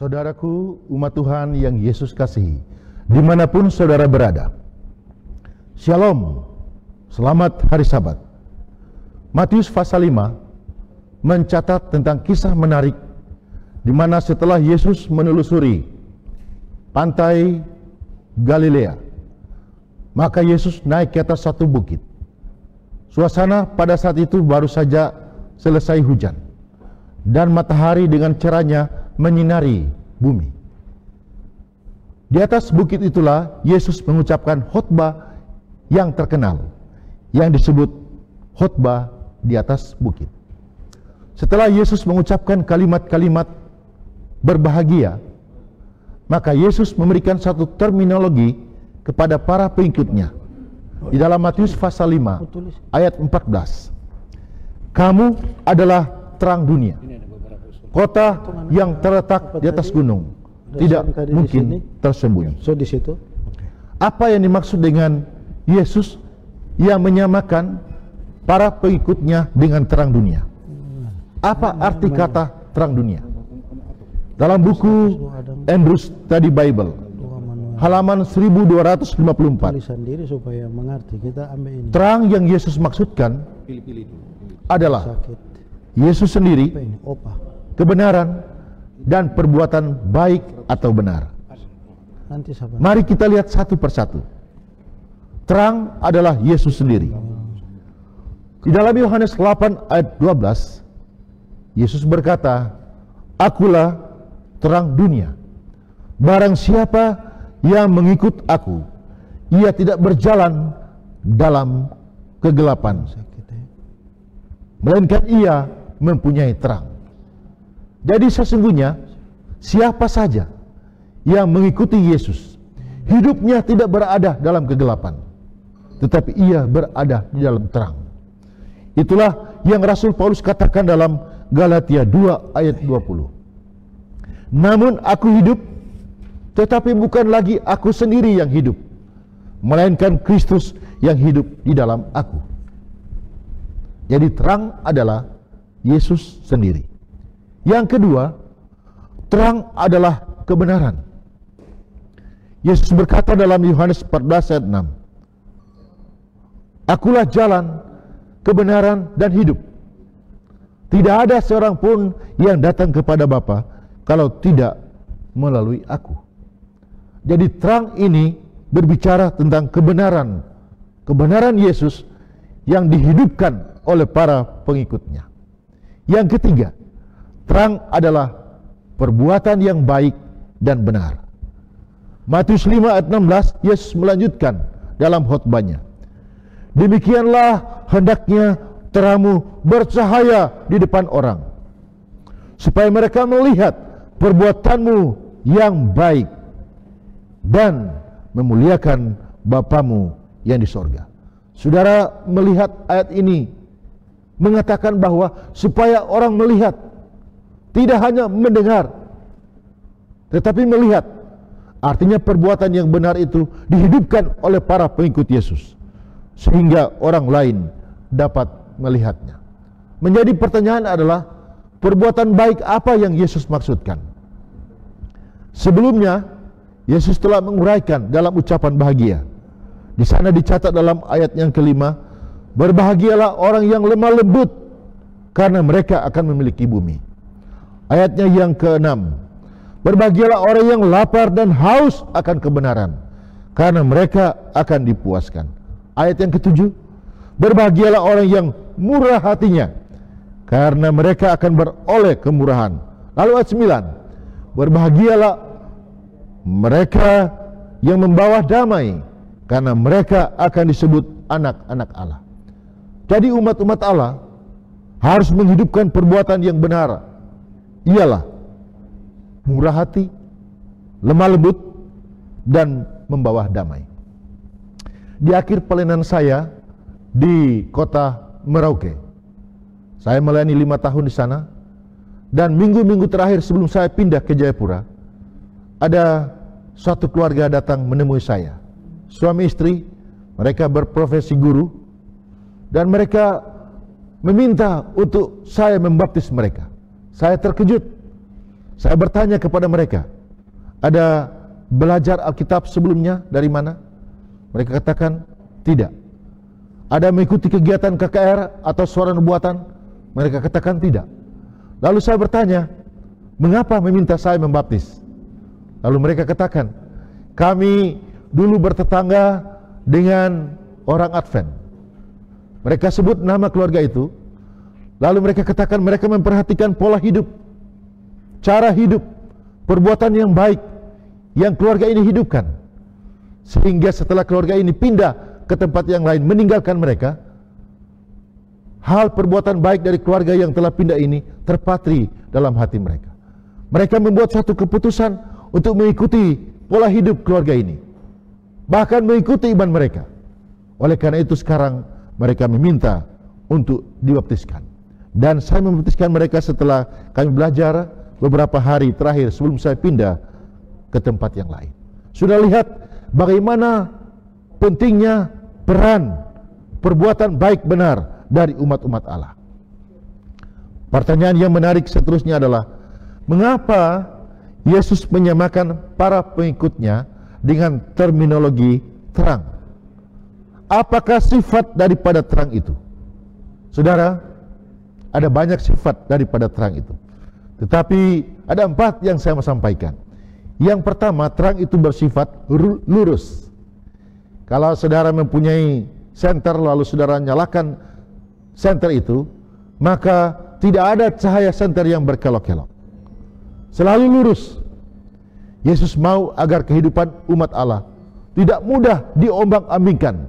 Saudaraku, umat Tuhan yang Yesus kasihi, dimanapun saudara berada, Shalom, selamat hari Sabat. Matius pasal 5 mencatat tentang kisah menarik di mana setelah Yesus menelusuri pantai Galilea, maka Yesus naik ke atas satu bukit. Suasana pada saat itu baru saja selesai hujan, dan matahari dengan cerahnya menyinari bumi. Di atas bukit itulah Yesus mengucapkan khotbah yang terkenal, yang disebut khotbah di atas bukit. Setelah Yesus mengucapkan kalimat-kalimat berbahagia, maka Yesus memberikan satu terminologi kepada para pengikutnya. Di dalam Matius pasal 5 ayat 14, kamu adalah terang dunia. Kota yang terletak di atas gunung tidak mungkin tersembunyi. So di situ. Apa yang dimaksud dengan Yesus yang menyamakan para pengikutnya dengan terang dunia? Apa arti kata terang dunia? Dalam buku Andrews Study Bible, halaman 1254, Tulisan diri supaya mengerti. Kita ambil ini. terang yang Yesus maksudkan adalah Yesus sendiri, kebenaran dan perbuatan baik atau benar. Nanti sabar. Mari kita lihat satu persatu. Terang adalah Yesus sendiri. Di dalam Yohanes 8 ayat 12, Yesus berkata, akulah terang dunia. Barang siapa yang mengikut aku, ia tidak berjalan dalam kegelapan, melainkan ia mempunyai terang. Jadi sesungguhnya siapa saja yang mengikuti Yesus, hidupnya tidak berada dalam kegelapan, tetapi ia berada di dalam terang. Itulah yang Rasul Paulus katakan dalam Galatia 2 ayat 20. Namun aku hidup, tetapi bukan lagi aku sendiri yang hidup, melainkan Kristus yang hidup di dalam aku. Jadi terang adalah Yesus sendiri. Yang kedua, terang adalah kebenaran. Yesus berkata dalam Yohanes 14 ayat 6, akulah jalan, kebenaran dan hidup. Tidak ada seorang pun yang datang kepada Bapa kalau tidak melalui aku. Jadi terang ini berbicara tentang kebenaran, kebenaran Yesus yang dihidupkan oleh para pengikutnya. Yang ketiga, terang adalah perbuatan yang baik dan benar. Matius 5 ayat 16, Yesus melanjutkan dalam khotbahnya, demikianlah hendaknya terangmu bercahaya di depan orang, supaya mereka melihat perbuatanmu yang baik dan memuliakan Bapamu yang di sorga. Saudara melihat ayat ini mengatakan bahwa supaya orang melihat, tidak hanya mendengar, tetapi melihat. Artinya perbuatan yang benar itu dihidupkan oleh para pengikut Yesus, sehingga orang lain dapat melihatnya. Menjadi pertanyaan adalah, perbuatan baik apa yang Yesus maksudkan? Sebelumnya Yesus telah menguraikan dalam ucapan bahagia. Di sana dicatat dalam ayat yang kelima, berbahagialah orang yang lemah lembut, karena mereka akan memiliki bumi. Ayatnya yang keenam, berbahagialah orang yang lapar dan haus akan kebenaran, karena mereka akan dipuaskan. Ayat yang ketujuh, berbahagialah orang yang murah hatinya, karena mereka akan beroleh kemurahan. Lalu ayat 9, berbahagialah mereka yang membawa damai, karena mereka akan disebut anak-anak Allah. Jadi umat-umat Allah harus menghidupkan perbuatan yang benar, ialah murah hati, lemah lembut, dan membawa damai. Di akhir pelayanan saya di kota Merauke, saya melayani 5 tahun di sana, dan minggu-minggu terakhir sebelum saya pindah ke Jayapura, ada suatu keluarga datang menemui saya. Suami istri, mereka berprofesi guru, dan mereka meminta untuk saya membaptis mereka. Saya terkejut. Saya bertanya kepada mereka, ada belajar Alkitab sebelumnya dari mana? Mereka katakan tidak. Ada mengikuti kegiatan KKR atau suara nubuatan? Mereka katakan tidak. Lalu saya bertanya, mengapa meminta saya membaptis? Lalu mereka katakan, kami dulu bertetangga dengan orang Advent. Mereka sebut nama keluarga itu. Lalu mereka katakan mereka memperhatikan pola hidup, cara hidup, perbuatan yang baik yang keluarga ini hidupkan. Sehingga setelah keluarga ini pindah ke tempat yang lain, meninggalkan mereka, hal perbuatan baik dari keluarga yang telah pindah ini terpatri dalam hati mereka. Mereka membuat satu keputusan untuk mengikuti pola hidup keluarga ini, bahkan mengikuti iman mereka. Oleh karena itu sekarang mereka meminta untuk dibaptiskan. Dan saya membaptiskan mereka setelah kami belajar beberapa hari terakhir sebelum saya pindah ke tempat yang lain. Sudah lihat bagaimana pentingnya peran perbuatan baik benar dari umat-umat Allah. Pertanyaan yang menarik seterusnya adalah, mengapa Yesus menyamakan para pengikutnya dengan terminologi terang? Apakah sifat daripada terang itu? Saudara, ada banyak sifat daripada terang itu, tetapi ada 4 yang saya mau sampaikan. Yang pertama, terang itu bersifat lurus. Kalau saudara mempunyai senter lalu saudara nyalakan senter itu, maka tidak ada cahaya senter yang berkelok-kelok, selalu lurus. Yesus mau agar kehidupan umat Allah tidak mudah diombang-ambingkan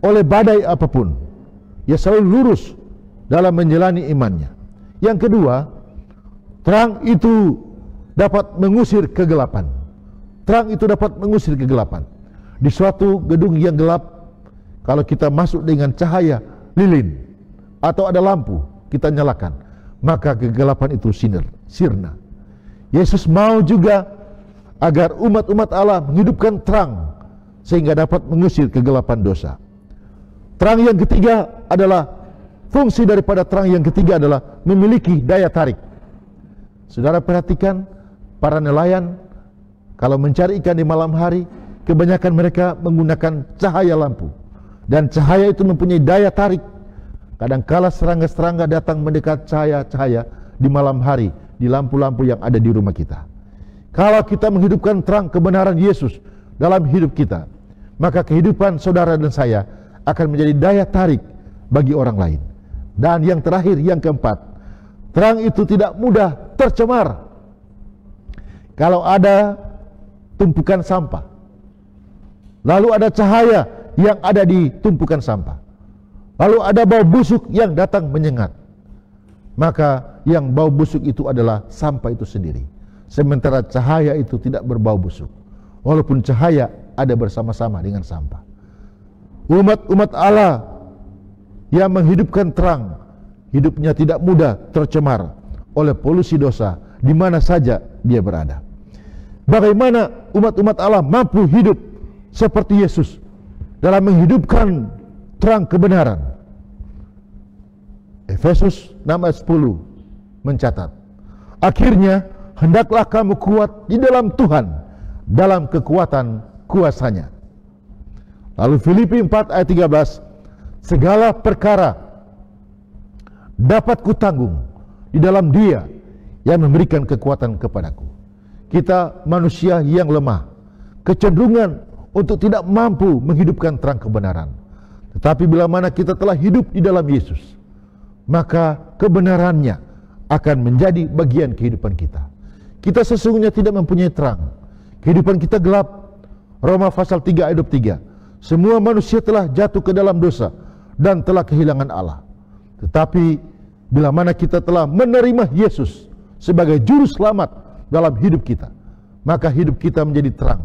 oleh badai apapun. Ia selalu lurus dalam menjalani imannya. Yang kedua, terang itu dapat mengusir kegelapan. Terang itu dapat mengusir kegelapan. Di suatu gedung yang gelap, kalau kita masuk dengan cahaya lilin atau ada lampu, kita nyalakan, maka kegelapan itu sirna. Yesus mau juga agar umat-umat Allah menghidupkan terang sehingga dapat mengusir kegelapan dosa. Terang yang ketiga adalah, fungsi daripada terang yang ketiga adalah memiliki daya tarik. Saudara perhatikan, para nelayan kalau mencari ikan di malam hari, kebanyakan mereka menggunakan cahaya lampu. Dan cahaya itu mempunyai daya tarik. Kadangkala serangga-serangga datang mendekat cahaya-cahaya di malam hari, di lampu-lampu yang ada di rumah kita. Kalau kita menghidupkan terang kebenaran Yesus dalam hidup kita, maka kehidupan saudara dan saya akan menjadi daya tarik bagi orang lain. Dan yang terakhir, yang keempat, terang itu tidak mudah tercemar. Kalau ada tumpukan sampah, lalu ada cahaya yang ada di tumpukan sampah, lalu ada bau busuk yang datang menyengat, maka yang bau busuk itu adalah sampah itu sendiri. Sementara cahaya itu tidak berbau busuk, walaupun cahaya ada bersama-sama dengan sampah. Umat-umat Allah yang menghidupkan terang, hidupnya tidak mudah tercemar oleh polusi dosa di mana saja dia berada. Bagaimana umat-umat Allah mampu hidup seperti Yesus dalam menghidupkan terang kebenaran? Efesus 6 ayat 10 mencatat, akhirnya hendaklah kamu kuat di dalam Tuhan, dalam kekuatan kuasa-Nya. Lalu Filipi 4 ayat 13, segala perkara dapat kutanggung di dalam Dia yang memberikan kekuatan kepadaku. Kita manusia yang lemah, kecenderungan untuk tidak mampu menghidupkan terang kebenaran. Tetapi bila mana kita telah hidup di dalam Yesus, maka kebenarannya akan menjadi bagian kehidupan kita. Kita sesungguhnya tidak mempunyai terang, kehidupan kita gelap. Roma pasal 3 ayat 23, semua manusia telah jatuh ke dalam dosa dan telah kehilangan Allah. Tetapi bila mana kita telah menerima Yesus sebagai juru selamat dalam hidup kita, maka hidup kita menjadi terang.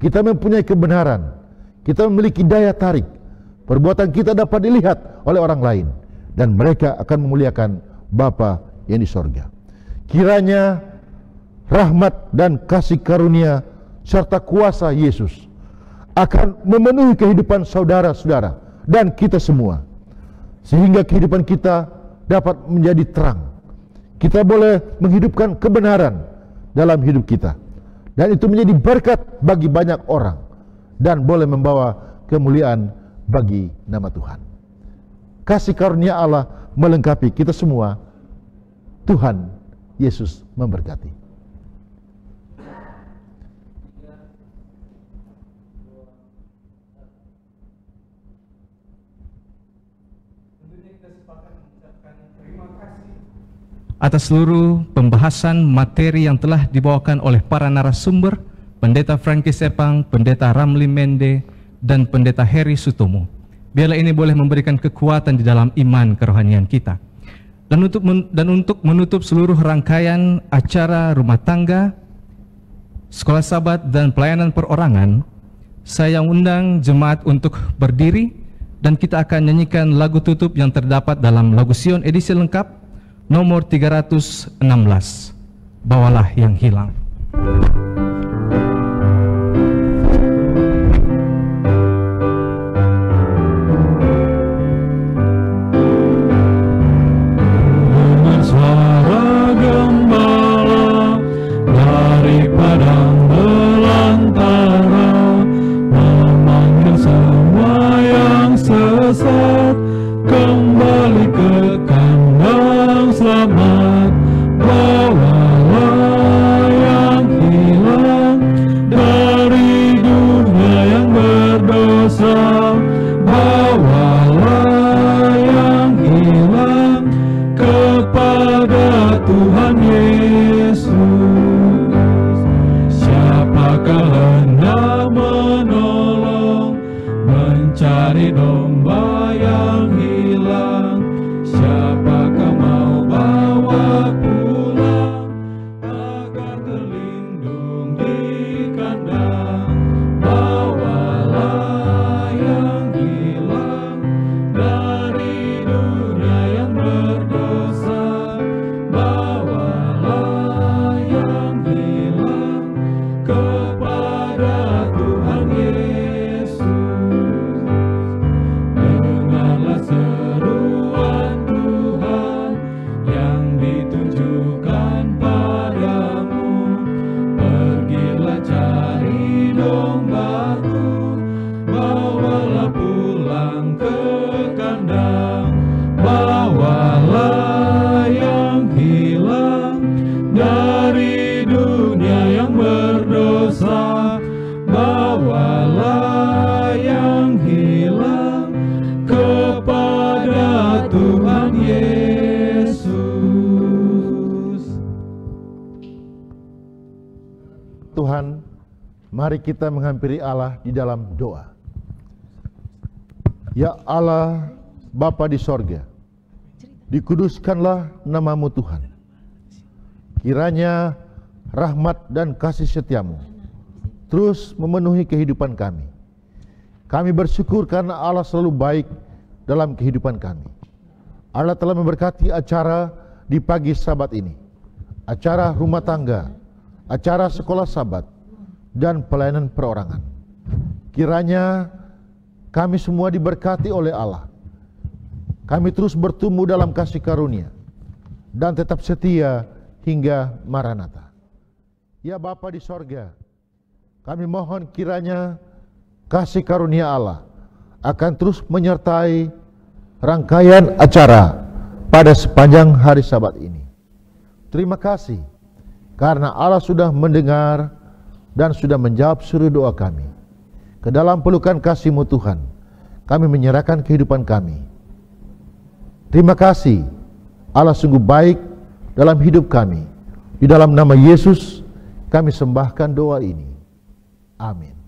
Kita mempunyai kebenaran, kita memiliki daya tarik. Perbuatan kita dapat dilihat oleh orang lain, dan mereka akan memuliakan Bapa yang di sorga. Kiranya rahmat dan kasih karunia serta kuasa Yesus akan memenuhi kehidupan saudara-saudara dan kita semua, sehingga kehidupan kita dapat menjadi terang. Kita boleh menghidupkan kebenaran dalam hidup kita, dan itu menjadi berkat bagi banyak orang dan boleh membawa kemuliaan bagi nama Tuhan. Kasih karunia Allah melengkapi kita semua. Tuhan Yesus memberkati. Atas seluruh pembahasan materi yang telah dibawakan oleh para narasumber, Pendeta Frankie Sepang, Pendeta Ramli Mende, dan Pendeta Heri Sutomo. Biarlah ini boleh memberikan kekuatan di dalam iman kerohanian kita. Dan untuk menutup seluruh rangkaian acara rumah tangga, sekolah sahabat, dan pelayanan perorangan, saya undang jemaat untuk berdiri dan kita akan nyanyikan lagu tutup yang terdapat dalam lagu Sion edisi lengkap nomor 316, Bawalah yang Hilang. Kembali ke kandang selamat, bawalah yang hilang dari dunia yang berdosa, bawalah yang hilang kepada Tuhan Yesus. Siapakah hendak menolong, mencari domba yang hilang? Siapakah mau bawa pulang agar terlindung di kandang? Bawalah yang hilang dari dunia yang berdosa, bawalah yang hilang kepada Tuhan Yesus. Dengarlah seruan Tuhan yang ditunjukkan padamu. Pergilah cari dombaku, bawalah pulang ke kandang. Bawalah yang hilang dari dunia yang berdosa, bawalah yang hilang kepada Tuhan Yesus. Tuhan, mari kita menghampiri Allah di dalam doa. Ya Allah, Bapa di sorga, dikuduskanlah namamu Tuhan. Kiranya rahmat dan kasih setiamu terus memenuhi kehidupan kami. Kami bersyukur karena Allah selalu baik dalam kehidupan kami. Allah telah memberkati acara di pagi Sabat ini, acara rumah tangga, acara sekolah Sabat, dan pelayanan perorangan. Kiranya kami semua diberkati oleh Allah. Kami terus bertumbuh dalam kasih karunia dan tetap setia hingga Maranatha. Ya Bapa di sorga, kami mohon kiranya kasih karunia Allah akan terus menyertai rangkaian acara pada sepanjang hari Sabat ini. Terima kasih karena Allah sudah mendengar dan sudah menjawab seluruh doa kami. Ke dalam pelukan kasih-Mu Tuhan, kami menyerahkan kehidupan kami. Terima kasih, Allah sungguh baik dalam hidup kami. Di dalam nama Yesus kami sembahkan doa ini. Amin.